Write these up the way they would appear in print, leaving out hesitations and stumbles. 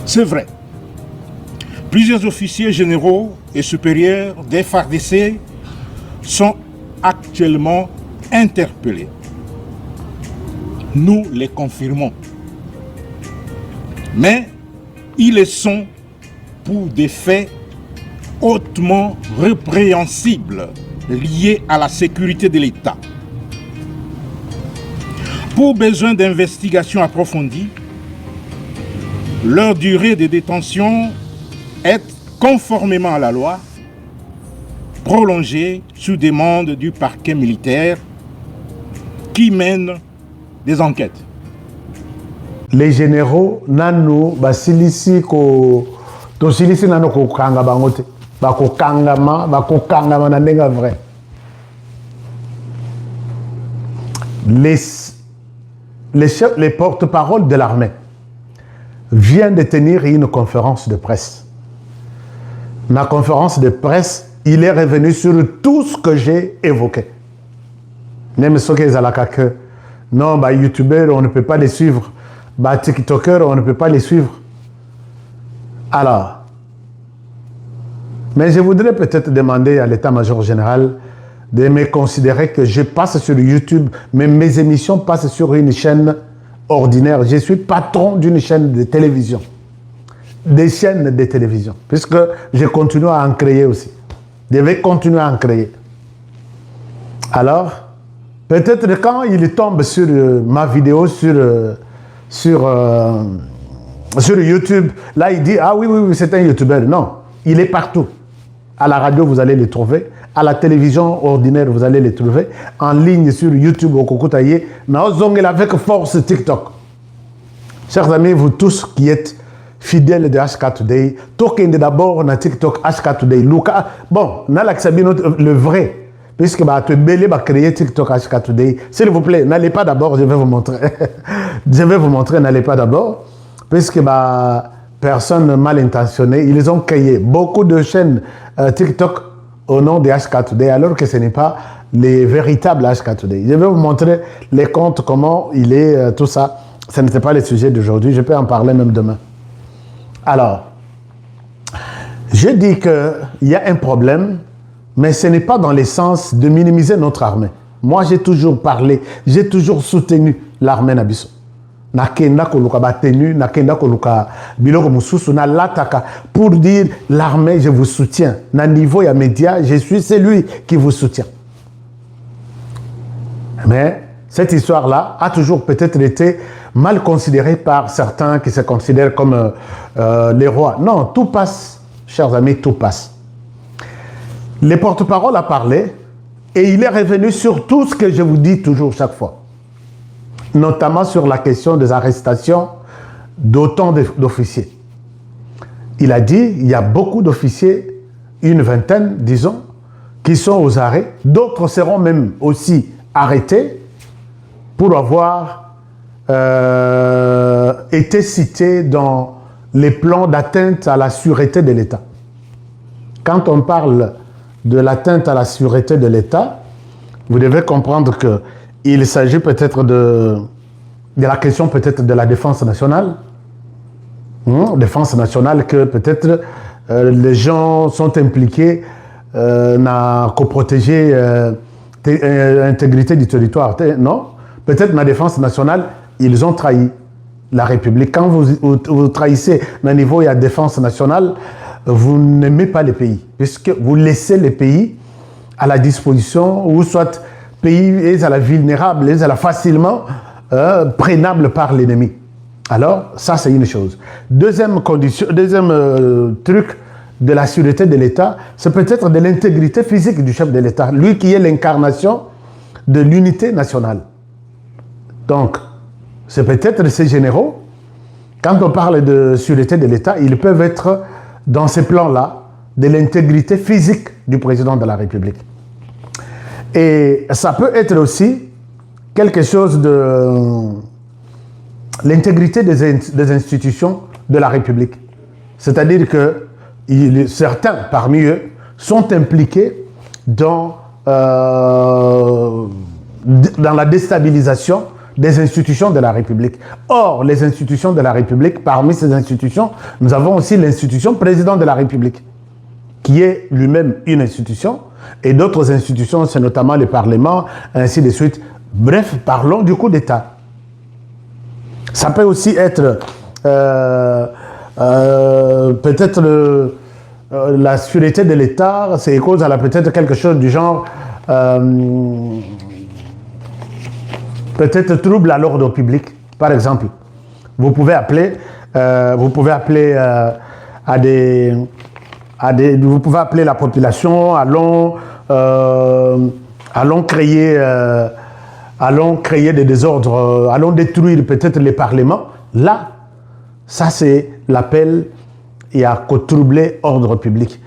C'est vrai. Plusieurs officiers généraux et supérieurs des FARDC sont actuellement interpellés. Nous les confirmons. Mais ils le sont pour des faits hautement répréhensibles liés à la sécurité de l'État. Pour besoin d'investigation approfondie, leur durée de détention est, conformément à la loi, prolongée sous demande du parquet militaire qui mène des enquêtes. Les généraux nanu basilisi ko tosilisi nanu ko kanga bangote bakokangama na ndenga vrai. Les porte-parole de l'armée viennent de tenir une conférence de presse. La conférence de presse, il est revenu sur tout ce que j'ai évoqué. Même ceux qui ont que non, bah, youtubeurs, on ne peut pas les suivre. Bah, tiktokers, on ne peut pas les suivre. Alors, mais je voudrais peut-être demander à l'état-major général de me considérer que je passe sur YouTube, mais mes émissions passent sur une chaîne ordinaire. Je suis patron d'une chaîne de télévision. Des chaînes de télévision. Puisque je continue à en créer aussi. Je vais continuer à en créer. Alors, peut-être quand il tombe sur ma vidéo sur YouTube, là il dit « Ah oui, c'est un YouTuber ». Non, il est partout. À la radio, vous allez les trouver. À la télévision ordinaire, vous allez les trouver. En ligne sur YouTube, au Kokoutaye. Avec force TikTok. Chers amis, vous tous qui êtes fidèles de HK Today, toquez d'abord dans TikTok HK Today. Bon, le vrai. Puisque tu es créer TikTok HK Today. S'il vous plaît, n'allez pas d'abord, je vais vous montrer. Je vais vous montrer, n'allez pas d'abord. Puisque personne mal intentionné, ils ont créé beaucoup de chaînes TikTok au nom de HK Today, alors que ce n'est pas les véritables HK Today. Je vais vous montrer les comptes, comment il est, tout ça. Ce n'était pas le sujet d'aujourd'hui, je peux en parler même demain. Alors, je dis qu'il y a un problème, mais ce n'est pas dans le sens de minimiser notre armée. Moi, j'ai toujours parlé, j'ai toujours soutenu l'armée Nabiso. Nakenda koluka batenu, nakenda koluka biloko mususu na lataka pour dire l'armée, je vous soutiens. Na niveau ya média, je suis celui qui vous soutient. Mais cette histoire-là a toujours peut-être été mal considérée par certains qui se considèrent comme les rois. Non, tout passe, chers amis, tout passe. Le porte-parole a parlé et il est revenu sur tout ce que je vous dis toujours chaque fois. Notamment sur la question des arrestations d'autant d'officiers. Il a dit il y a beaucoup d'officiers, une vingtaine, disons, qui sont aux arrêts. D'autres seront même aussi arrêtés pour avoir été cités dans les plans d'atteinte à la sûreté de l'État. Quand on parle de l'atteinte à la sûreté de l'État, vous devez comprendre que il s'agit peut-être de la question peut-être de la défense nationale. Défense nationale que peut-être les gens sont impliqués à protéger l'intégrité du territoire. Non, peut-être la défense nationale, ils ont trahi la République. Quand vous trahissez au niveau de la défense nationale, vous n'aimez pas les pays, puisque vous laissez les pays à la disposition, ou soit pays est à la vulnérable, est à la facilement prenable par l'ennemi. Alors, ça c'est une chose. Deuxième condition, deuxième truc de la sûreté de l'État, c'est peut-être de l'intégrité physique du chef de l'État, lui qui est l'incarnation de l'unité nationale. Donc, c'est peut-être ces généraux, quand on parle de sûreté de l'État, ils peuvent être dans ces plans-là de l'intégrité physique du président de la République. Et ça peut être aussi quelque chose de l'intégrité des institutions de la République. C'est-à-dire que certains parmi eux sont impliqués dans la déstabilisation des institutions de la République. Or, les institutions de la République, parmi ces institutions, nous avons aussi l'institution président de la République, qui est lui-même une institution, et d'autres institutions, c'est notamment le Parlement, ainsi de suite. Bref, parlons du coup d'État. Ça peut aussi être peut-être la sûreté de l'État, c'est cause à peut-être quelque chose du genre peut-être trouble à l'ordre public, par exemple. Vous pouvez appeler vous pouvez appeler la population, allons créer des désordres, allons détruire peut-être les parlements. Là, ça c'est l'appel à troubler l'ordre public.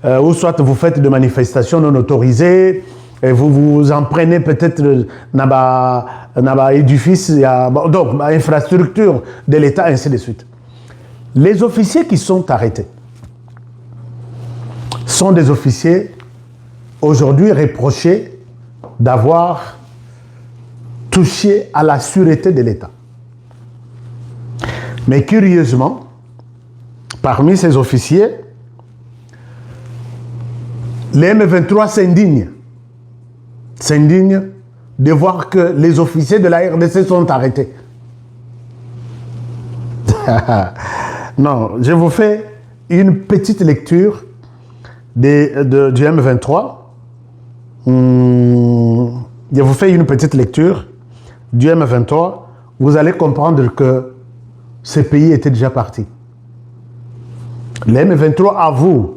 Ou soit vous faites des manifestations non autorisées, et vous vous en prenez peut-être dans l'édifice, donc infrastructure de l'État, ainsi de suite. Les officiers qui sont arrêtés sont des officiers aujourd'hui reprochés d'avoir touché à la sûreté de l'État. Mais curieusement, parmi ces officiers, les M23 s'indignent de voir que les officiers de la RDC sont arrêtés. Non, je vous fais une petite lecture du M23. Je vous fais une petite lecture du M23. Vous allez comprendre que ce pays était déjà parti. Les M23 avouent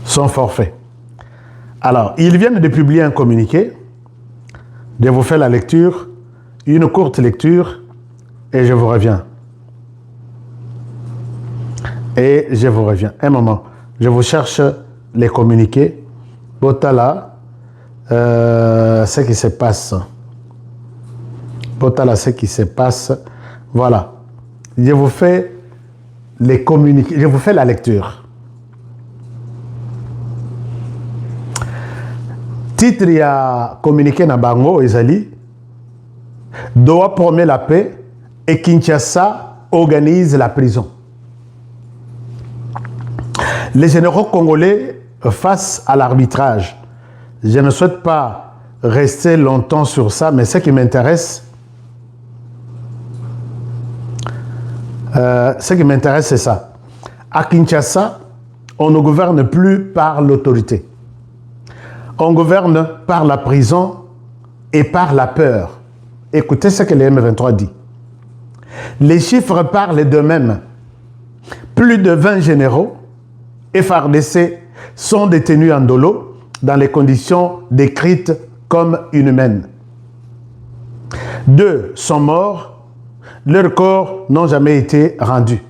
son forfait. Alors, ils viennent de publier un communiqué. Je vous fais la lecture, une courte lecture, et je vous reviens. Un moment. Je vous cherche les communiqués. Botala, ce qui se passe. Botala, ce qui se passe. Voilà. Je vous fais les communiqués. Je vous fais la lecture. Titre, il y a communiqué na Bango, Ezali. Doha promet la paix et Kinshasa organise la prison. Les généraux congolais face à l'arbitrage. Je ne souhaite pas rester longtemps sur ça, mais ce qui m'intéresse, c'est ça. À Kinshasa, on ne gouverne plus par l'autorité. On gouverne par la prison et par la peur. Écoutez ce que le M23 dit. Les chiffres parlent d'eux-mêmes. Plus de 20 généraux FARDC sont détenus en dolo dans les conditions décrites comme inhumaines. 2 sont morts, leurs corps n'ont jamais été rendus.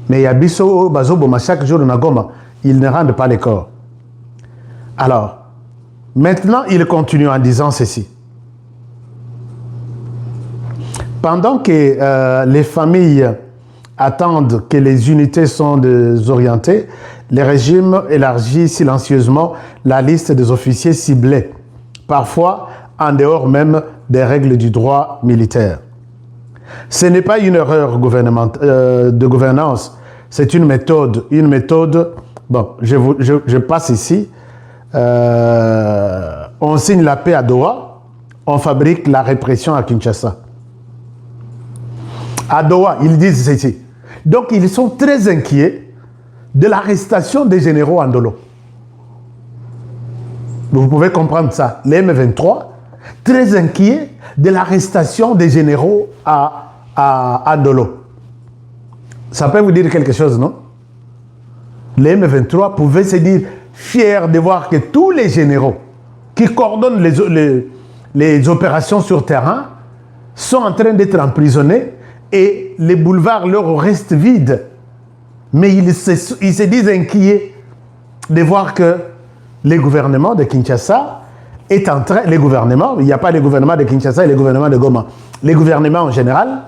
Mais Yabiso Bazoboma, chaque jour na Goma, ils ne rendent pas les corps. Alors, maintenant, il continue en disant ceci. Pendant que les familles attendent que les unités sont désorientées, le régime élargit silencieusement la liste des officiers ciblés, parfois en dehors même des règles du droit militaire. Ce n'est pas une erreur de gouvernance, c'est une méthode. Bon, je passe ici. On signe la paix à Doha, on fabrique la répression à Kinshasa. À Doha, ils disent ceci. Donc, ils sont très inquiets de l'arrestation des généraux en dolo. Vous pouvez comprendre ça. Les M23, très inquiets de l'arrestation des généraux à dolo. Ça peut vous dire quelque chose, non? Les M23 pouvaient se dire fiers de voir que tous les généraux qui coordonnent les opérations sur terrain sont en train d'être emprisonnés et les boulevards leur restent vides. Mais ils se disent inquiets de voir que le gouvernement de Kinshasa est en train... il n'y a pas le gouvernement de Kinshasa et le gouvernement de Goma. Le gouvernement en général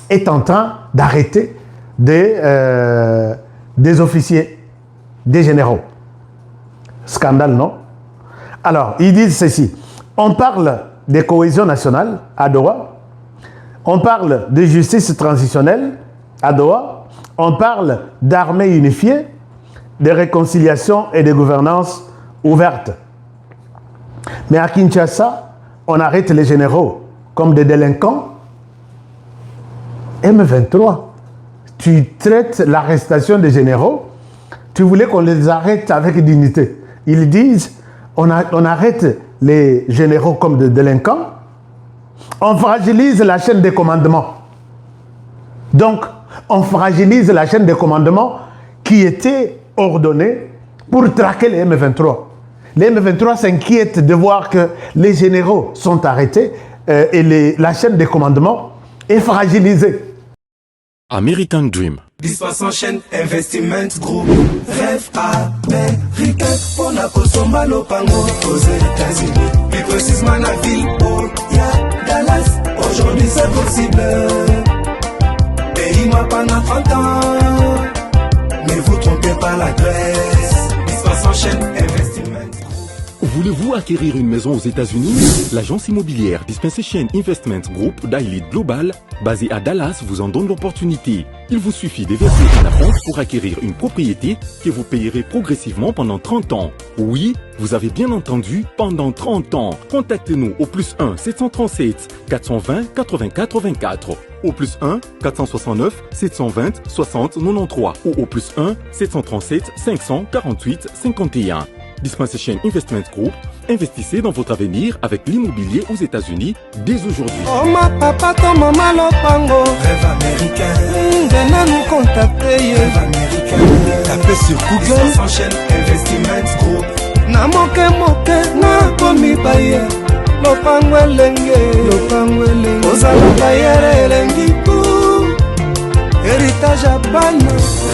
est en train d'arrêter des officiers, des généraux. Scandale, non? Alors, ils disent ceci. On parle de cohésion nationale à Doha. On parle de justice transitionnelle à Doha. On parle d'armée unifiée, de réconciliation et de gouvernance ouverte. Mais à Kinshasa, on arrête les généraux comme des délinquants. M23, tu traites l'arrestation des généraux, tu voulais qu'on les arrête avec dignité. Ils disent, on arrête les généraux comme des délinquants, on fragilise la chaîne de commandement. Donc, on fragilise la chaîne de commandement qui était ordonnée pour traquer les M23. Les M23 s'inquiètent de voir que les généraux sont arrêtés et la chaîne de commandement est fragilisée. American Dream. Dispassant chaîne Investment Group. Rêve américain pour la Kosomba Lopango aux États-Unis. Plus précisément la ville où y'a Dallas. Aujourd'hui c'est possible. Pays moi pendant 30 ans. Ne vous trompez pas l'adresse. Dispassant chaîne Investment. Voulez-vous acquérir une maison aux États-Unis? L'agence immobilière Dispensation Investment Group d'Elite Global, basée à Dallas, vous en donne l'opportunité. Il vous suffit de verser un acompte pour acquérir une propriété que vous payerez progressivement pendant 30 ans. Oui, vous avez bien entendu, pendant 30 ans. Contactez-nous au +1 737 420 84 24, au +1 469 720 60 93 ou au +1 737 548 51. Dispensation Investment Group, investissez dans votre avenir avec l'immobilier aux États-Unis dès aujourd'hui. Oh ma papa, ton maman Lopango. Rêve américain. Venez nous contacter. Rêve américain. Tapez sur Google. Dispensation Investment Group. Na moke na komi baye. Lopango elenge. Ozala baye elengi pou. Héritage à ban.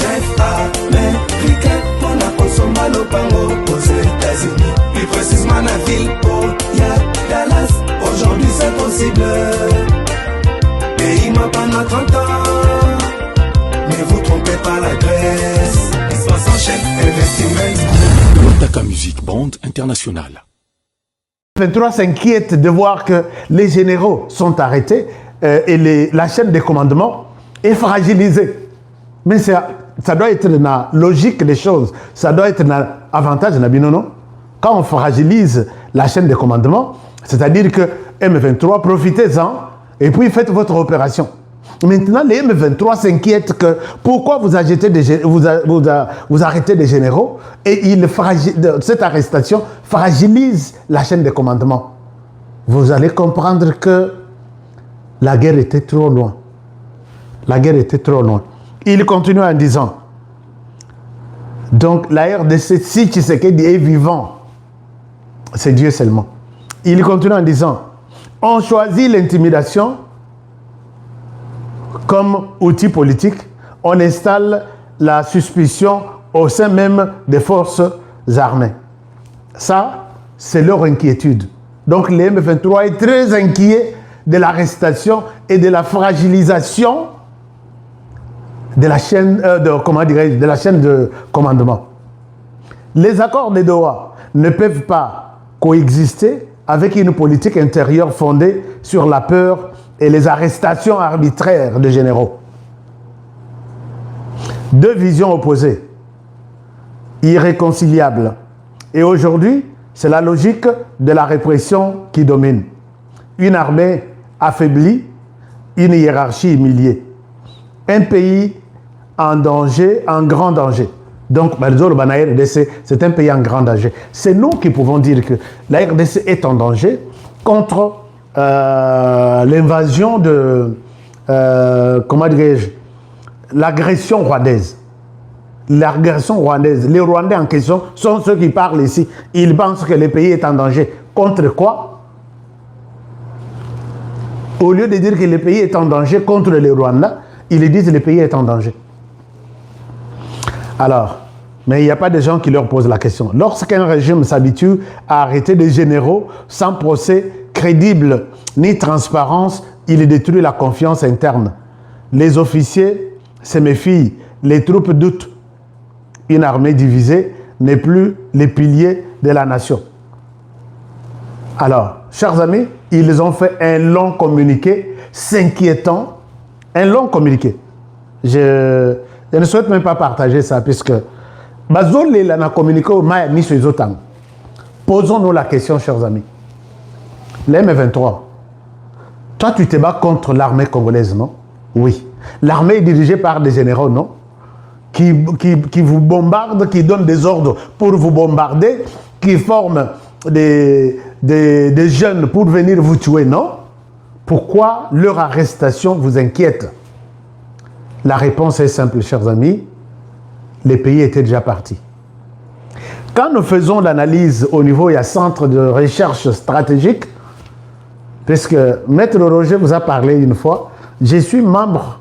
Rêve américain. On a consommé Lopango aux États-Unis. Plus précisément la ville où y'a Dallas. Aujourd'hui c'est possible. Pays m'a pendant 30 ans. Ne vous trompez pas l'adresse. 60 chaînes Investment. Taka Music Band International. 23 s'inquiète de voir que les généraux sont arrêtés et la chaîne de commandement est fragilisée. Mais ça doit être la logique des choses. Ça doit être l'avantage de non. Quand on fragilise la chaîne de commandement, c'est-à-dire que M23, profitez-en et puis faites votre opération. Maintenant, les M23 s'inquiètent que pourquoi vous arrêtez des généraux et cette arrestation fragilise la chaîne de commandement. Vous allez comprendre que la guerre était trop loin. La guerre était trop loin. Il continue en disant, donc la RDC, si Tshisekedi est vivant, c'est Dieu seulement. Il continue en disant, on choisit l'intimidation comme outil politique, on installe la suspicion au sein même des forces armées. Ça, c'est leur inquiétude. Donc les M23 est très inquiet de l'arrestation et de la fragilisation de la chaîne de la chaîne de commandement. Les accords de Doha ne peuvent pas coexister avec une politique intérieure fondée sur la peur et les arrestations arbitraires de généraux. Deux visions opposées, irréconciliables. Et aujourd'hui, c'est la logique de la répression qui domine. Une armée affaiblie, une hiérarchie humiliée. Un pays en danger, en grand danger. Donc, c'est un pays en grand danger. C'est nous qui pouvons dire que la RDC est en danger contre l'invasion de, comment dirais-je, l'agression rwandaise. L'agression rwandaise. Les Rwandais en question sont ceux qui parlent ici. Ils pensent que le pays est en danger. Contre quoi? Au lieu de dire que le pays est en danger contre les Rwandais, ils disent que le pays est en danger. Alors, mais il n'y a pas de gens qui leur posent la question. Lorsqu'un régime s'habitue à arrêter des généraux sans procès crédible ni transparence, il détruit la confiance interne. Les officiers se méfient, les troupes doutent. Une armée divisée n'est plus les piliers de la nation. Alors, chers amis, ils ont fait un long communiqué s'inquiétant. Un long communiqué. Je ne souhaite même pas partager ça, puisque Bazole l'a communiqué au Maya ni sur les autres. Posons-nous la question, chers amis. L'M23, toi, tu te bats contre l'armée congolaise, non? Oui. L'armée est dirigée par des généraux, non? Qui vous bombardent, qui donnent des ordres pour vous bombarder, qui forment des jeunes pour venir vous tuer, non? Pourquoi leur arrestation vous inquiète? La réponse est simple, chers amis. Les pays étaient déjà partis. Quand nous faisons l'analyse au niveau, il y a centre de recherche stratégique, puisque Maître Roger vous a parlé une fois, je suis membre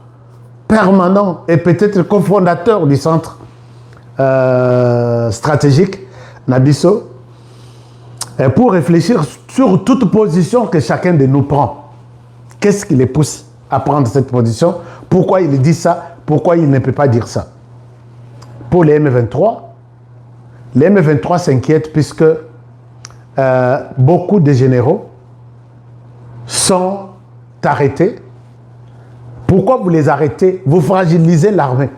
permanent et peut-être cofondateur du centre stratégique Nabiso, pour réfléchir sur toute position que chacun de nous prend. Qu'est-ce qui les pousse à prendre cette position? Pourquoi il dit ça? Pourquoi il ne peut pas dire ça? Pour les M23 s'inquiètent puisque beaucoup de généraux sont arrêtés. Pourquoi vous les arrêtez? Vous fragilisez l'armée.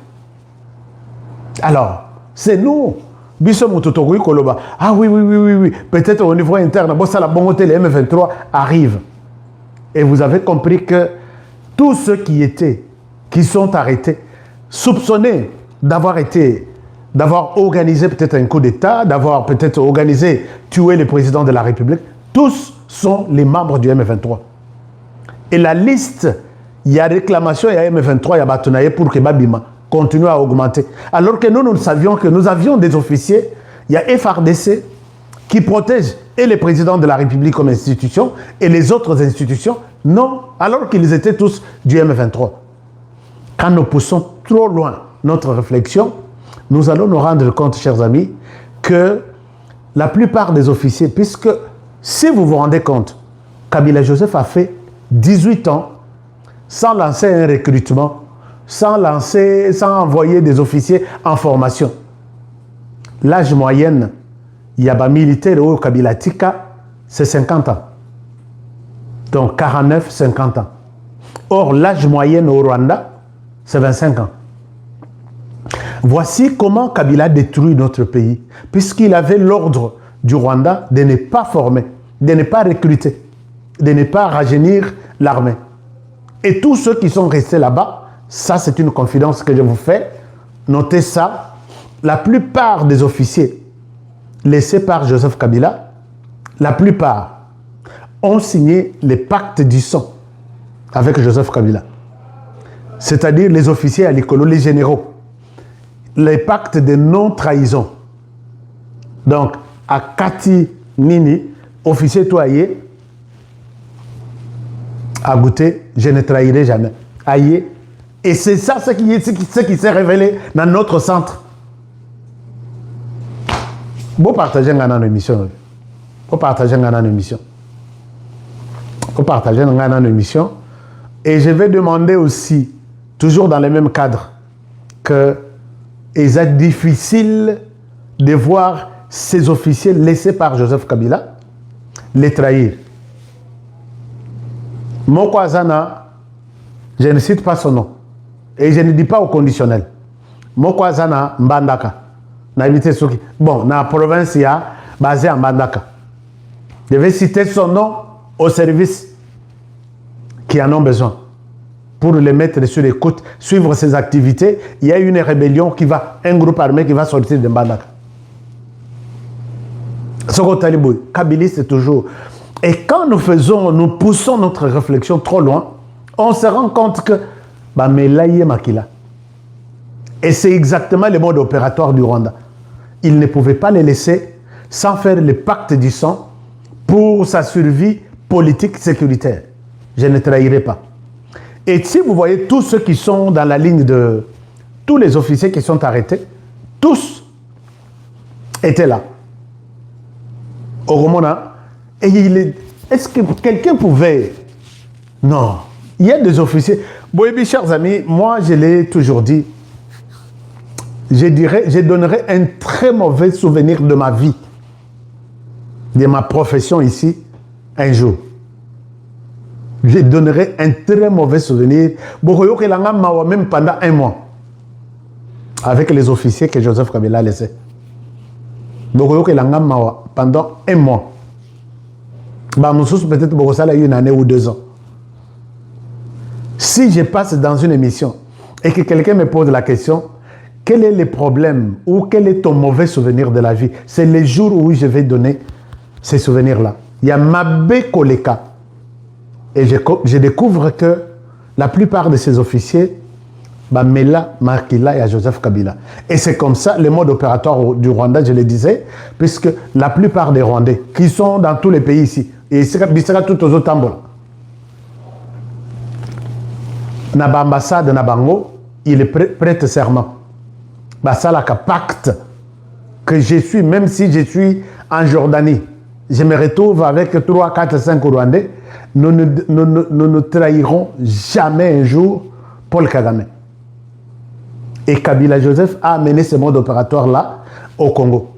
Alors, c'est nous. Ah oui. Peut-être au niveau interne, les M23 arrivent. Et vous avez compris que tous ceux qui sont arrêtés, soupçonnés d'avoir organisé peut-être un coup d'État, d'avoir peut-être organisé, tué le président de la République, tous sont les membres du M23. Et la liste, il y a réclamation, il y a M23, il y a Batonaye pour que Babima continue à augmenter. Alors que nous savions que nous avions des officiers, il y a FRDC qui protège et le président de la République comme institution et les autres institutions, non, alors qu'ils étaient tous du M23. Quand nous poussons trop loin notre réflexion, nous allons nous rendre compte, chers amis, que la plupart des officiers, puisque si vous vous rendez compte, Kabila Joseph a fait 18 ans sans lancer un recrutement, sans envoyer des officiers en formation. L'âge moyen, il y a des militaires au Kabila Tika, c'est 50 ans. Donc 49, 50 ans. Or, l'âge moyen au Rwanda, c'est 25 ans. Voici comment Kabila détruit notre pays, puisqu'il avait l'ordre du Rwanda de ne pas former, de ne pas recruter, de ne pas rajeunir l'armée. Et tous ceux qui sont restés là-bas, ça c'est une confidence que je vous fais, notez ça, la plupart des officiers laissés par Joseph Kabila, la plupart ont signé les pactes du sang avec Joseph Kabila. C'est-à-dire les officiers à l'école, les généraux. Les pactes de non-trahison. Donc, à Kati Nini, officier toyer, à goûter, je ne trahirai jamais. Aïe. Et c'est ça ce qui s'est révélé dans notre centre. Vous partagez une émission. Vous partagez une émission. Vous partagez une émission. Et je vais demander aussi, toujours dans le même cadre, que il est difficile de voir ces officiers laissés par Joseph Kabila les trahir. Mokwazana, je ne cite pas son nom. Et je ne dis pas au conditionnel. Mokwazana Mbandaka. Bon, dans la province, il y a basé à Mbandaka. Je vais citer son nom aux services qui en ont besoin. Pour les mettre sur l'écoute, suivre ses activités, il y a une rébellion un groupe armé qui va sortir de Mbandaka. Kabylie, c'est toujours. Et quand nous poussons notre réflexion trop loin, on se rend compte que Makila. Et c'est exactement le mode opératoire du Rwanda. Il ne pouvait pas les laisser sans faire le pacte du sang pour sa survie politique sécuritaire. Je ne trahirai pas. Et si vous voyez tous ceux qui sont dans la ligne de... Tous les officiers qui sont arrêtés, tous étaient là. Au Romana. Et est-ce que quelqu'un pouvait... Non. Il y a des officiers... Boébi, chers amis, moi je l'ai toujours dit, je donnerai un très mauvais souvenir de ma vie, de ma profession ici, un jour, je donnerai un très mauvais souvenir, même pendant un mois, avec les officiers que Joseph Kabila a laissés. Pendant un mois. Peut-être une année ou 2 ans. Si je passe dans une émission et que quelqu'un me pose la question, quel est le problème ou quel est ton mauvais souvenir de la vie? C'est les jours où je vais donner ces souvenirs-là. Il y a Mabé Koleka. Et je découvre que la plupart de ces officiers, Mela, Makila et Joseph Kabila. Et c'est comme ça le mode opératoire du Rwanda, je le disais, puisque la plupart des Rwandais qui sont dans tous les pays ici, et c'est tout aux autres na l'ambassade na Bango, il prête serment. Basalaka pacte que je suis, même si je suis en Jordanie, je me retrouve avec 3, 4, 5 Rwandais, nous ne trahirons jamais un jour Paul Kagame. Et Kabila Joseph a amené ce mode opératoire-là au Congo.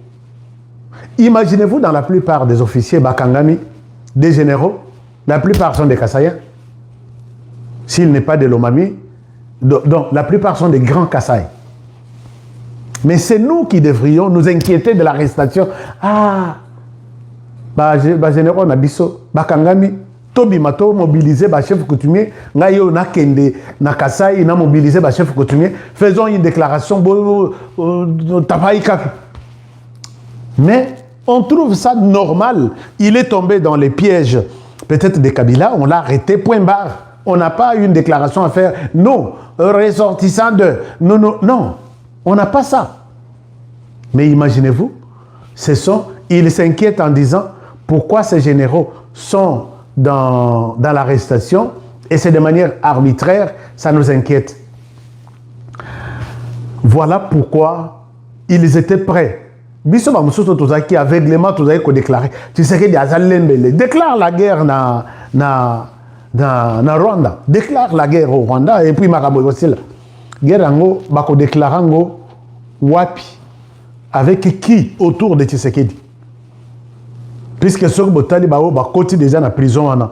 Imaginez-vous, dans la plupart des officiers Bakangami, des généraux, la plupart sont des Kassaïens. S'il n'est pas de l'Omami, donc la plupart sont des grands Kassaïs. Mais c'est nous qui devrions nous inquiéter de l'arrestation. Ah, généraux Nabiso, Bakangami, Tobi Mato mobilisé chef coutumier, Ngayo Nakende, Nakasai, na mobilisé chef coutumier, faisons une déclaration, mais on trouve ça normal. Il est tombé dans les pièges, peut-être des Kabila, on l'a arrêté, point barre. On n'a pas une déclaration à faire. Non, ressortissant de... Non, on n'a pas ça. Mais imaginez-vous, ils s'inquiètent en disant pourquoi ces généraux sont dans l'arrestation et c'est de manière arbitraire, ça nous inquiète. Voilà pourquoi ils étaient prêts. Biso Moussou Tozaki aveuglément Tozaki déclaré. Tu sais que Yazalembele déclare la guerre na Rwanda, déclare la guerre au Rwanda et puis Marabo aussi là. Guerre ango bako déclarango wapi avec qui autour de Tshisekedi. Puisque ceux qui sont déjà dans la prison,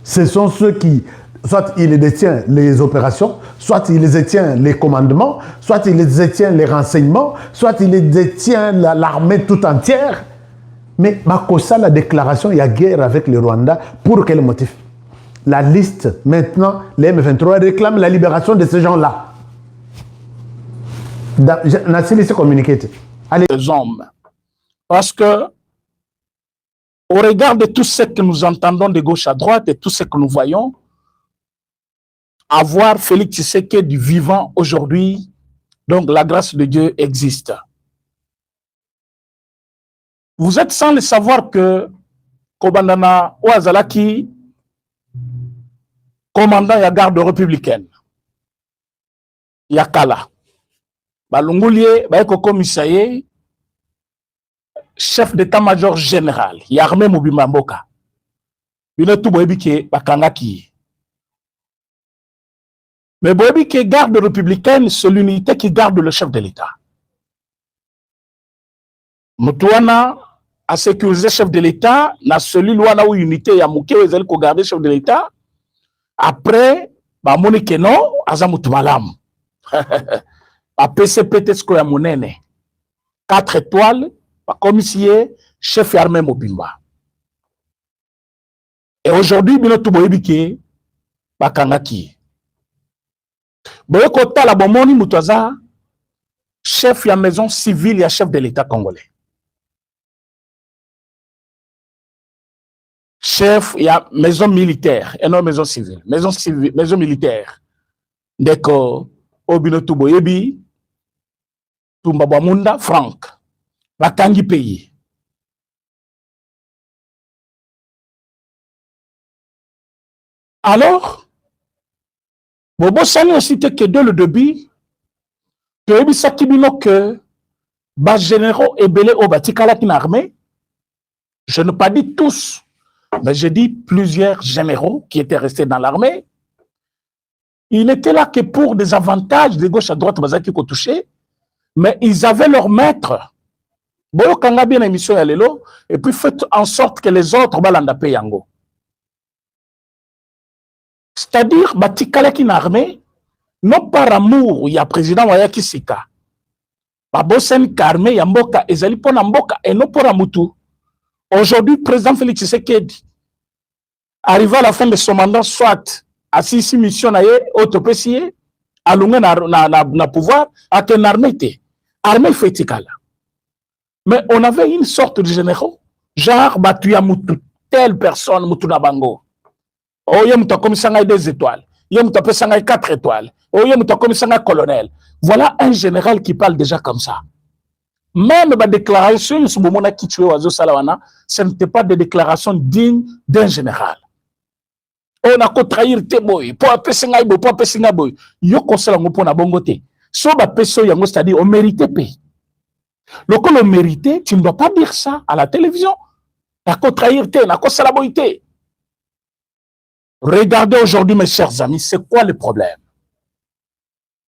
ce sont ceux qui, soit ils détiennent les opérations, soit ils détiennent les commandements, soit ils détiennent les renseignements, soit ils détiennent l'armée tout entière. Mais la déclaration, il y a guerre avec le Rwanda. Pour quel motif? La liste, maintenant, les M23 réclament la libération de ces gens-là. Nassili communiqué. Allez. Les hommes. Parce que, au regard de tout ce que nous entendons de gauche à droite et tout ce que nous voyons, avoir Félix Tshisekedi vivant aujourd'hui, donc la grâce de Dieu existe. Vous êtes sans le savoir que Kobandana Ouazalaki, commandant de la garde républicaine, Yakala, Balungulier, Baeko Komisaye, chef d'état-major général, Yarmé Mobimamboka, Binetou Boebike Bakangaki. Mais Boebike garde républicaine, c'est l'unité qui garde le chef de l'État. Moutouana a sécurisé le chef de l'État, na celui wana ou unité ya mouké ou ezali ko garder chef de l'État. Après, ba monike non, azamutu malam. Ba PCPT sko ya monene. 4 étoiles, ba commissaire, chef armé Mobimba. Et aujourd'hui, binotu boyebike bakangaki. Boyeko tala bomoni mutwaza chef ya maison civile ya chef de l'État congolais. Chef, il y a maison militaire et non maison civile. Maison civile, maison militaire. Deko, Obino Tuboyebi, Tumbabamunda, Franck, Bakangi pays. Alors, Bobo Sani aussi que dès le début, que Ebi Sakibino que bas généraux et belé au Batikala qui armée, je ne pas dit tous. Mais j'ai dit plusieurs généraux qui étaient restés dans l'armée. Ils n'étaient là que pour des avantages de gauche à droite, qui ont touché, mais ils avaient leur maître Boyo kanga bien émission ya lelo, et puis faites en sorte que les autres balanda pe yango. C'est-à-dire, batikala ki na armée, non par amour, il y a président Waya Kisika. Babosen karmé ya mboka, ezali pona mboka, et non pour amutu. Aujourd'hui, président Félix Tshisekedi, arrivé à la fin de son mandat, soit à 6 missions na ye, autopécié, alungé na pouvoir, à qu'une armée était. Armée féticale. Mais on avait une sorte de généraux, genre, batuya mutu, telle personne, mutu na bango. Oh, y'a mouta comme ça 2 étoiles. Y'a mouta comme ça 4 étoiles. Oh, y'a mouta comme ça colonel. Voilà un général qui parle déjà comme ça. Même ma déclaration, ce n'était pas des déclarations dignes d'un général. On a qu'à trahir tes boys, pour appeler Sengai boy, pour appeler Sengai boy. Yo conseille à mon bongoté. So ba peso yango, c'est-à-dire on méritait paix. Lorsque on méritait, tu ne dois pas dire ça à la télévision. On a qu'à trahir tes, on a qu'à salaboiter. Regardez aujourd'hui, mes chers amis, c'est quoi le problème?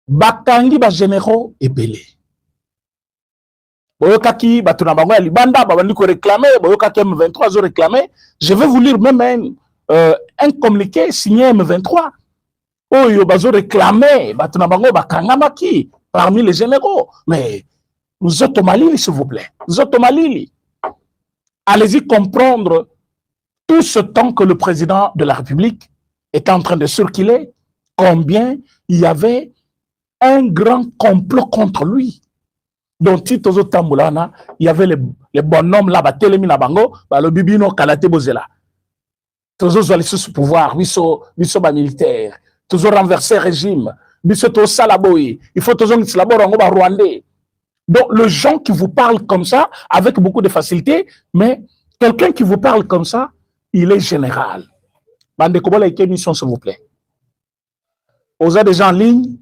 Bakangi ba généraux et belé. Boyokaki, batunabango ya libanda, babandi ko réclamer, boyokaki M23 ont réclamé. Je vais vous lire même un communiqué signé M23. Oh, yo bazo réclamé, batunabango bakangamaki parmi les généraux. Mais nous autres Malili, s'il vous plaît. Nous autres Malili. Allez-y comprendre tout ce temps que le président de la République était en train de circuler, combien il y avait un grand complot contre lui. Donc, Tito Tamboulana, il y avait les bonhommes là-bas, Télémi Nabango, le Bibino Kalate Bozela. Toujours aller sous pouvoir, biso militaire, toujours renverser le régime, biso to salaboy, il faut toujours s'élaborer en Rwandais. Donc, le gens qui vous parlent comme ça, avec beaucoup de facilité, mais quelqu'un qui vous parle comme ça, il est général. Bande Kobola et émission, s'il vous plaît. Vous avez des gens en ligne,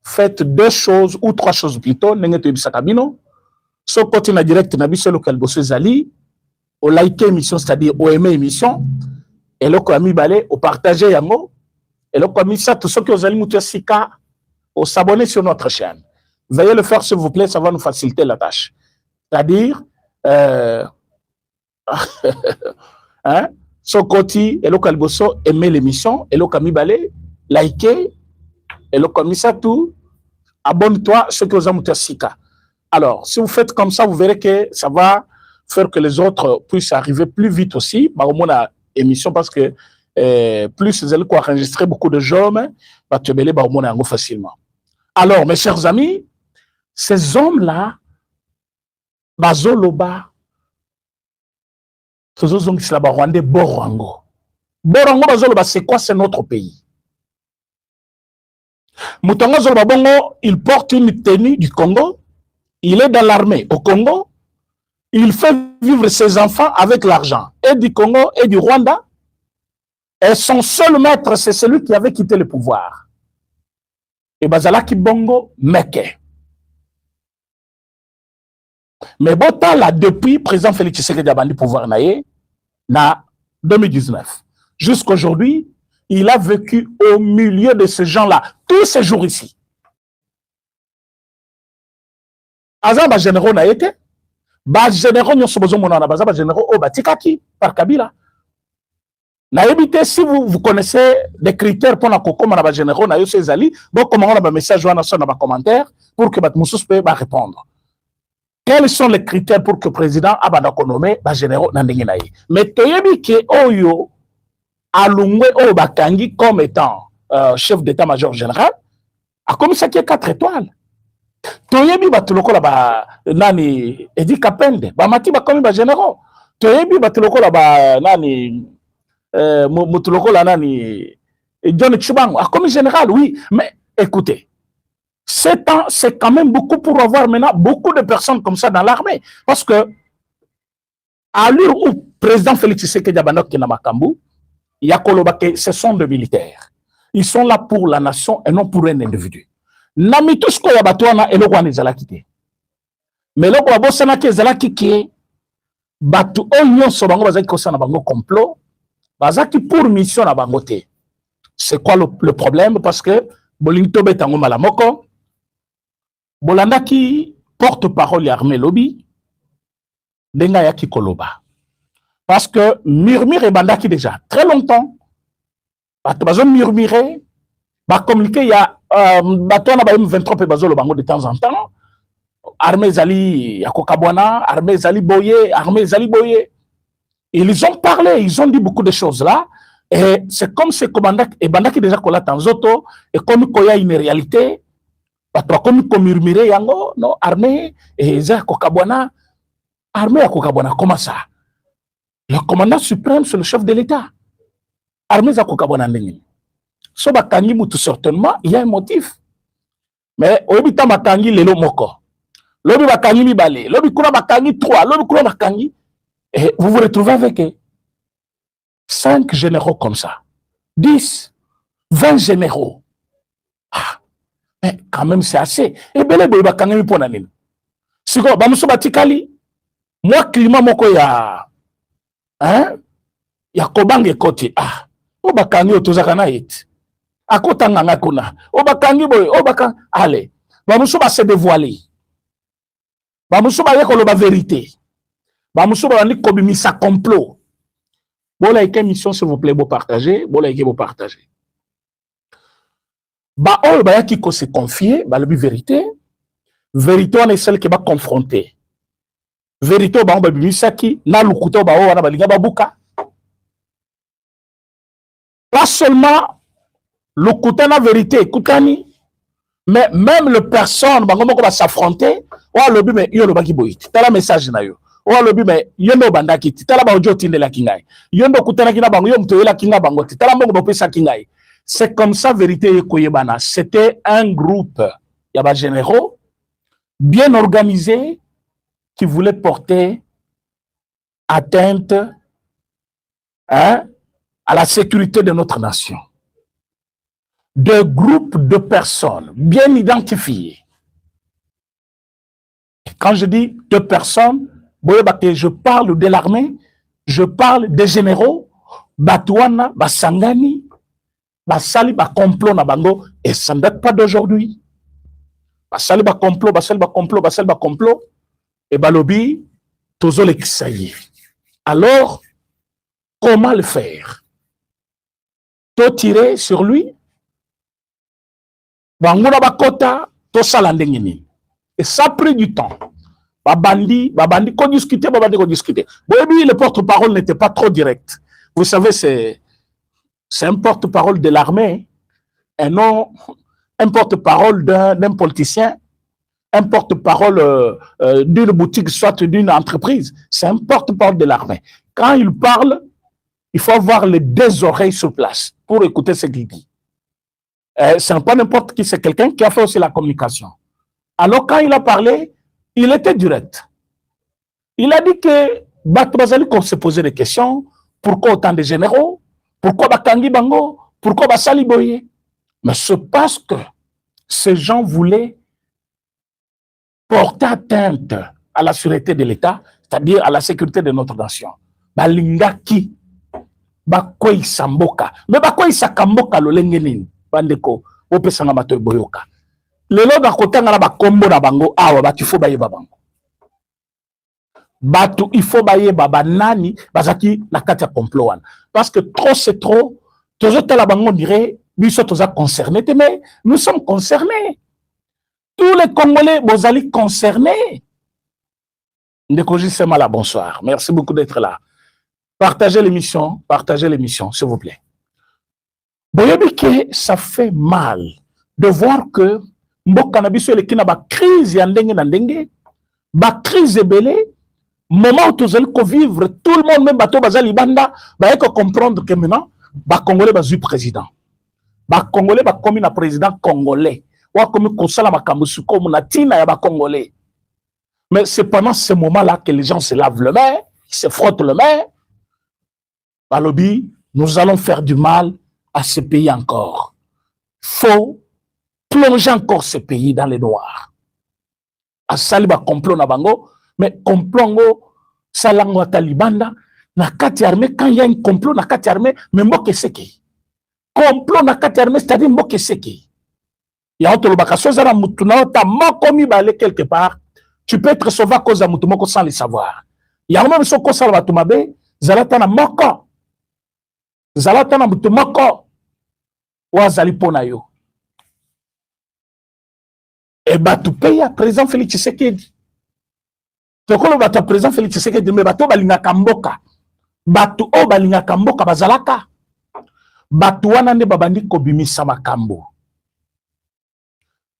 faites 2 choses ou 3 choses plutôt. N'engagez pas Sakabino. So côté na direct na biso local bosse zali, au like émission, c'est-à-dire au aimer émission, et le ami balé, au partager yango, et le ami ça tous ceux qui ont allé moutir sika, au s'abonner sur notre chaîne. Veuillez le faire s'il vous plaît, ça va nous faciliter la tâche. C'est-à-dire hein, so côté et local bosse aimer l'émission, et le ami balé, liker. Et le commissaire tout, abonne-toi ceux qui ont mouté sika. Alors, si vous faites comme ça, vous verrez que ça va faire que les autres puissent arriver plus vite aussi. Bah, au moins la émission parce que plus vous allez enregistrer beaucoup de jeunes, bah tu vas bah au moins facilement. Alors, mes chers amis, ces hommes-là, bazoloba, ces hommes qui sont là-bas, Rwandais, Borango. Borango, bazoloba, c'est quoi? C'est notre pays. Moutonga Zolbabongo, il porte une tenue du Congo, il est dans l'armée au Congo, il fait vivre ses enfants avec l'argent, et du Congo et du Rwanda, et son seul maître, c'est celui qui avait quitté le pouvoir. Et Bazalaki Bongo, Meke. Mais Bota, là, depuis, président Félix Tshisekedi a banni pouvoir naïe, na 2019. Jusqu'aujourd'hui, il a vécu au milieu de ces gens-là, tous ces jours ici. Azan ba généraux na été, ba généraux nyo sobozo monana ba généraux o batikaki par Kabila. Na évité si vous connaissez des critères pour na kokoma na ba généraux na yo sezali, bon comment on a ba message wana sur na ba commentaire pour que bat musus peut ba répondre. Quels sont les critères pour que le président abanda konomé ba généraux na ndenge na ye? Mais toyebi ke oyo Alungwe o Bakangi comme étant chef d'état-major général, a commis ça qui est 4 étoiles. Toyebi batuloko la ba nani Edi Kapende, ba mati ba commis ba généraux. Toyebi batuloko la ba nani mutuloko la nani John Chibango, a commis général, oui. Mais écoutez, 7 ans, c'est quand même beaucoup pour avoir maintenant beaucoup de personnes comme ça dans l'armée. Parce que à l'heure où le président Félix Tshisekedi Abanok qui n'a Makambu, ce sont des militaires. Ils sont là pour la nation et non pour un individu. Nami tout ce qu'on y a batouana et le roi n'est pas quitté. Mais le roi Bossana qui est quitté, batou union sur bango bazaki kosana bango complot, bazaki pour mission na bangote. C'est quoi le problème? Parce que Bolinto betango malamoko, Bolanda qui porte-parole l'armée lobby, Denga yaki koloba. Parce que murmure et bandaki déjà très longtemps. Bato bazo murmurer, ba communiquer ya bato na ba M23 pe bazo lo bango de temps en temps. Armée zali ya kokabwana, armée zali boye, armée zali boye. Ils ont parlé, ils ont dit beaucoup de choses là. Et c'est comme ce commandant et bandaki déjà kola tanzoto et comme koya une réalité. Bato comme murmurer yango non armée et za kokabwana, armée ya kokabwana comment ça? Le commandant suprême, c'est le chef de l'État. Armée za kokabwana ndenge. So bakangi mutu certainement, il y a un motif. Mais obita bakangi lelo moko. Lobi bakangi mibale, lobi kuna bakangi 3, lobi kuna bakangi. Et vous vous retrouvez avec 5 généraux comme ça. 10, 20 généraux. Ah, mais quand même c'est assez. Et belé boy bakangi mi pona nini. Siko bamuso batikali. Moi climat moko ya hein? Ya kobange koti. Ah, o bakangi otozaka na it. Akota nganga kuna. O bakangi boy, o bakangi. Allez, bamuso ba se dévoiler. Bamuso ba yeko la vérité. Bamuso ba ni kobimisa complot. Bon la mission s'il vous plaît, vous partagez, bon la vous partagez. Ba ol ba yaki ko se confier, ba le vérité. Vérité on est celle qui va confronter. Vérité ba on ba bimisa ki na lukuto ba o wana ba linga ba buka. Pas seulement lukuta na vérité écoutani, mais même le personne ba ngomoko ba s'affronter, o lobi mais yo lo ba ki boyit. Tala message na yo. O lobi mais yondo bandaki tala ba ojo tindela kingai. Yondo kutana kina bango yo mtoyela kinga bango tala mbongo bopesa kingai. C'est comme ça vérité ekoyebana. C'était un groupe ya ba généraux bien organisé qui voulait porter atteinte hein, à la sécurité de notre nation. Deux groupes de personnes bien identifiées. Quand je dis deux personnes, je parle de l'armée, je parle des généraux, Batouana, Basangani, Basali, complot na bango, et ça ne date pas d'aujourd'hui. Basali, complot, Basali, complot, Basali, complot, et Balobi, Tozo l'exaïe. Alors, comment le faire? To tirer sur lui, Bangona Bakota, to salandengini. Et ça a pris du temps. Babandi, qu'on discutait, qu'on discutait. Oui, le porte-parole n'était pas trop direct. Vous savez, c'est un porte-parole de l'armée, et non un porte-parole d'un politicien, un porte-parole d'une boutique, soit d'une entreprise. C'est un porte-parole de l'armée. Quand il parle, il faut avoir les deux oreilles sur place pour écouter ce qu'il dit. Ce n'est pas n'importe qui, c'est quelqu'un qui a fait aussi la communication. Alors, quand il a parlé, il était direct. Il a dit que Batbazali qu'on se posait des questions. Pourquoi autant de généraux? Pourquoi Bakangi Bango? Pourquoi Basali Boye? Mais c'est parce que ces gens voulaient porter atteinte à la sûreté de l'État, c'est-à-dire à la sécurité de notre nation. Balingaki, Bakoy Samboka. Mais Bakoy Sakamboka lo lengenin, Bandeko, Opesanga Matoy Boyoka. Lelo da kotanga na bakombo na bango awa batu fo baye babango. Batu il faut baye baba nani bazaki na kati ya complot wana. Parce que trop c'est trop. Toujours la bango dirait biso toza concernés mais nous sommes concernés. Tous les Congolais bozali concernés. Ndekoji Semala, bonsoir. Merci beaucoup d'être là. Partagez l'émission s'il vous plaît. Boyebi que ça fait mal de voir que mboka na biso elekina ba crise ya ndenge na ndenge, ba crise ebele, moment où tozali ko vivre, tout le monde même bato bazali banda, ba eko comprendre que maintenant ba Congolais bazui président. Ba Congolais ba komi na président congolais. Wa komi kosala makambo suko na tina ya ba Congolais. Mais c'est pendant ce moment-là que les gens se lavent les mains, se frottent les mains. Balobi, nous allons faire du mal à ce pays encore. Faut plonger encore ce pays dans les noirs. A saliba complot na bango, mais complot salango talibanda na kati armée, quand il y a un complot na kati armée, mais mboke seki. Complot na kati armée, c'est-à-dire mboke seki. Il y a autre lobaka sozara mutu na ota moko mibale quelque part, tu peux être sauvé à cause de mutu moko sans le savoir. yango même soko sala bato mabe zalata na moko zalata na mutu moko wazali pona yo et bato peya président Félix Tshisekedi tokolo bato président Félix Tshisekedi me bato balingaka mboka bato o balingaka mboka bazalaka bato wana nde babandi kobimisa makambo.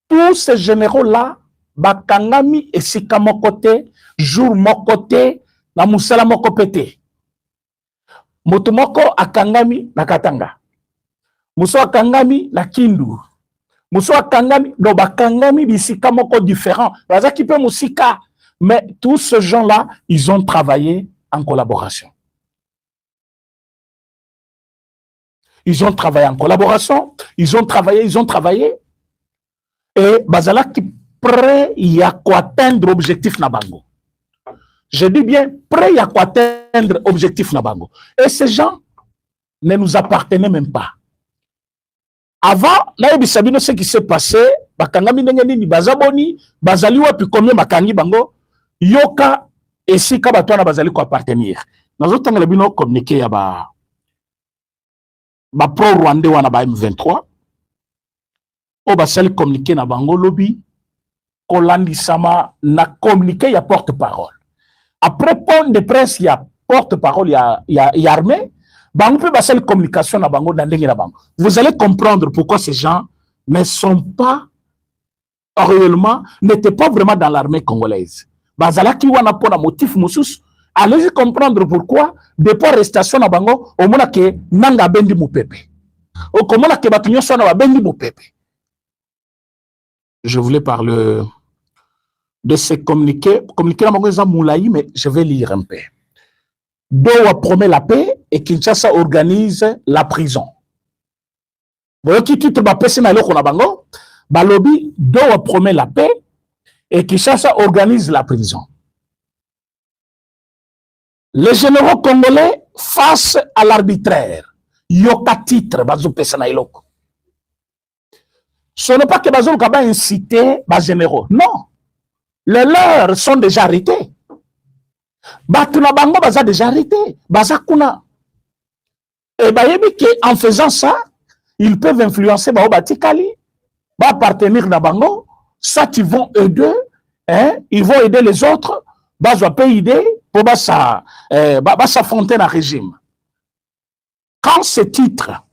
Tous ces généraux là bakangami esika moko te jour moko te na musala moko pete moto moko akangami na Katanga muso akangami na Kindu muso akangami do bakangami bisika moko différent bazaki pe musika mais tous ces gens là ils ont travaillé en collaboration. Ils ont travaillé en collaboration, ils ont travaillé et bazala qui prêt y a quoi atteindre objectif na bango. Je dis bien prêt y a quoi atteindre objectif na bango. Et ces gens ne nous appartenaient même pas. Avant, na ebisabino ce qui s'est passé, bakangami ndenge nini bazaboni, bazali wapi combien bakangi bango, yoka esika bato na bazali ko appartenir. Nazo tangela bino communiquer ya ba pro-rwandais wana ba M23 o basali communiquer na bango lobby kolandisama na communiquer ya porte-parole. Après point de presse ya porte-parole ya armée, bango pe basali communication na bango na ndenge na bango. Vous allez comprendre pourquoi ces gens ne sont pas réellement, n'étaient pas vraiment dans l'armée congolaise. Bazalaki wana pona motif musus. Allez-y comprendre pourquoi, depuis arrestation na bango, au mona ke nanga bendi mupepe. Au komona ke batunyo sona wa bendi mupepe. Je voulais parler de ces communiqués. Communiqués na bango eza moulayi, mais je vais lire un peu. Doha promet la paix et Kinshasa organise la prison. Voyez qui titre ba pesi na eloko na bango? Balobi, Doha promet la paix et Kinshasa organise la prison. Les généraux congolais face à l'arbitraire. Yoka titre, bazo pesana iloko. Ce n'est pas que bazo kaba inciter les généraux. Non. Les leurs sont déjà arrêtés. Batuna bango baza déjà arrêtés. Baza kuna. Et bayebi que en faisant ça, ils peuvent influencer bao batikali, ba appartenir na bango, ça ils vont aider, hein, ils vont aider les autres, bazo payer aider. Pour s'affronter dans le régime. Quand ce titre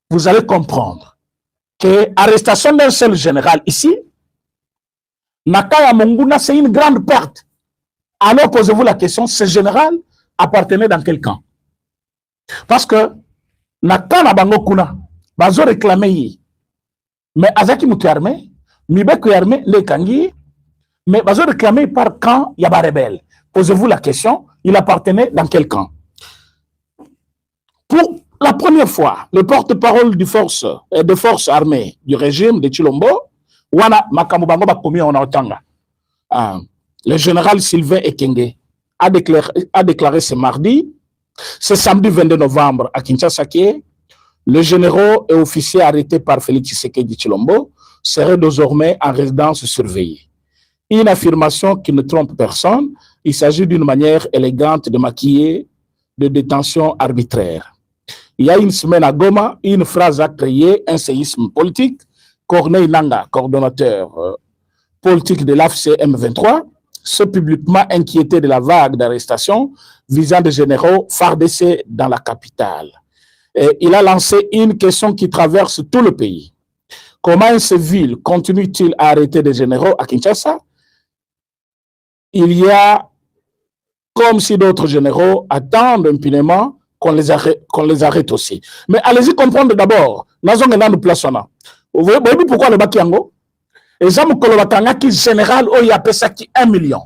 vous allez comprendre que l'arrestation d'un seul général ici, Nakaya Monguna, c'est une grande perte. Alors posez-vous la question, ce général appartenait dans quel camp? Parce que Nakana Bango Kuna, Bazo réclamé, mais Azaki Moutou armé, Mibeku armé, les Kangi, mais bazo réclamé par camp Yaba rebelle. Posez-vous la question, il appartenait dans quel camp? Pour la première fois, le porte-parole de forces armées du régime de Chilombo, wana makambo bango ba komi on otanga. Le général Sylvain Ekenge a déclaré ce mardi, ce samedi 22 novembre à Kinshasa, le général et officier arrêté par Félix Tshisekedi Chilombo serait désormais en résidence surveillée. Une affirmation qui ne trompe personne, il s'agit d'une manière élégante de maquiller de détention arbitraire. Il y a une semaine à Goma, une phrase a créé un séisme politique. Corneille Nanga, coordonnateur politique de l'AFC M23, s'est publiquement inquiété de la vague d'arrestations visant des généraux FARDC dans la capitale. Et il a lancé une question qui traverse tout le pays. Comment un civil continue-t-il à arrêter des généraux à Kinshasa? Il y a comme si d'autres généraux attendent impunément qu'on les arrête aussi. Mais allez-y comprendre d'abord. Vous voyez pourquoi le Bakiango? Et ça, le général, il y a pesaki 1 million.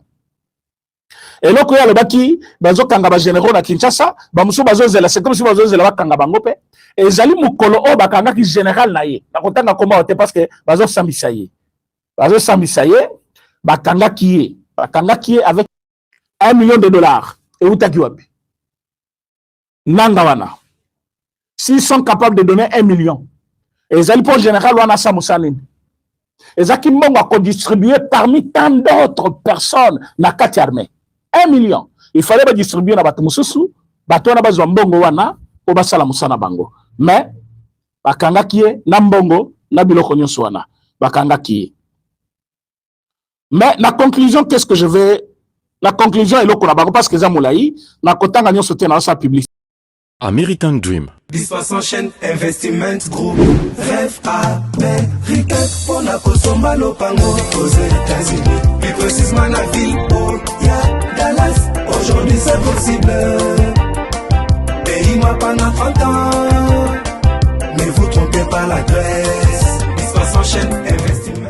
Et là, il y a le Baki, bazo kanga généraux na Kinshasa, bamuso bazo zela, c'est comme si bazo zela kanga bangope. Et zali mukolo o bakanga ki général na ye. Na kotanga comment parce que bazo samisaye. Bazo samisaye, bakanga qui est avec 1 million de dollars. Et où t'as qui wapi? Nangawana. S'ils sont capables de donner 1 million, et ils allaient pour le général Wana Samousanin. ezaki mbongo akodistribuer parmi tant d'autres personnes na kati armée. 1 million. Il fallait distribuer na bato mususu, bato wana bazwa mbongo wana po basala musana bango. Mais bakangaki ye na mbongo na biloko nyonso wana. Bakangaki ye. Mais la conclusion, qu'est-ce que je vais... La conclusion est là parce que Zamolaï, na kotanga nyonso te na sa publicité. American Dream. Disposant chaîne Investment Group. Rêve américain pour la Kosomba Lopango aux États-Unis. Plus précisément la ville où il y a Dallas. Aujourd'hui c'est possible. Pays moi pendant 30 ans. Mais vous trompez pas l'adresse. Disposant chaîne Investment.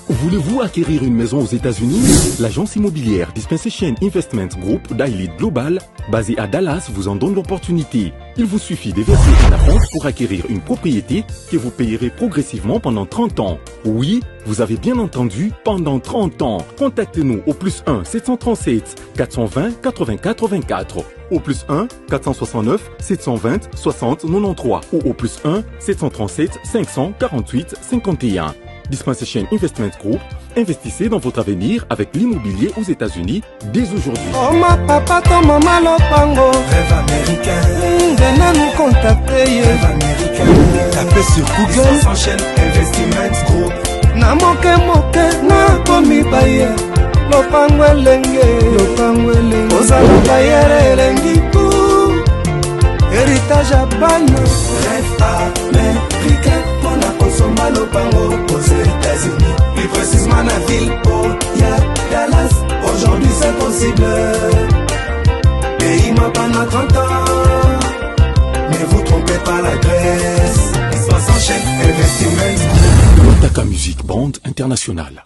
Voulez-vous acquérir une maison aux États-Unis? L'agence immobilière Dispensation Investment Group d'Ailey Global, basée à Dallas, vous en donne l'opportunité. Il vous suffit de verser un acompte pour acquérir une propriété que vous payerez progressivement pendant 30 ans. Oui, vous avez bien entendu, pendant 30 ans. Contactez-nous au +1 737 420 84 24, au +1 469 720 60 93 ou au +1 737 548 51. Dispensation Investment Group, investissez dans votre avenir avec l'immobilier aux États-Unis dès aujourd'hui. Oh ma papa, ton maman Lopango. Rêve américain. Venez nous contacter. Rêve américain. Tapez sur Google. Sans chaîne Investment Group. Na moke na komi baye. Lopango elenge. Ozala baye elengi pou. Héritage à ban. Rêve américain. Kosomba Lopango aux États-Unis. Plus précisément la ville où il y a Dallas. Aujourd'hui c'est possible. Pays m'a pendant 30 ans. Mais vous trompez pas l'adresse. 60 chaîne Investment. Taka Music Band International.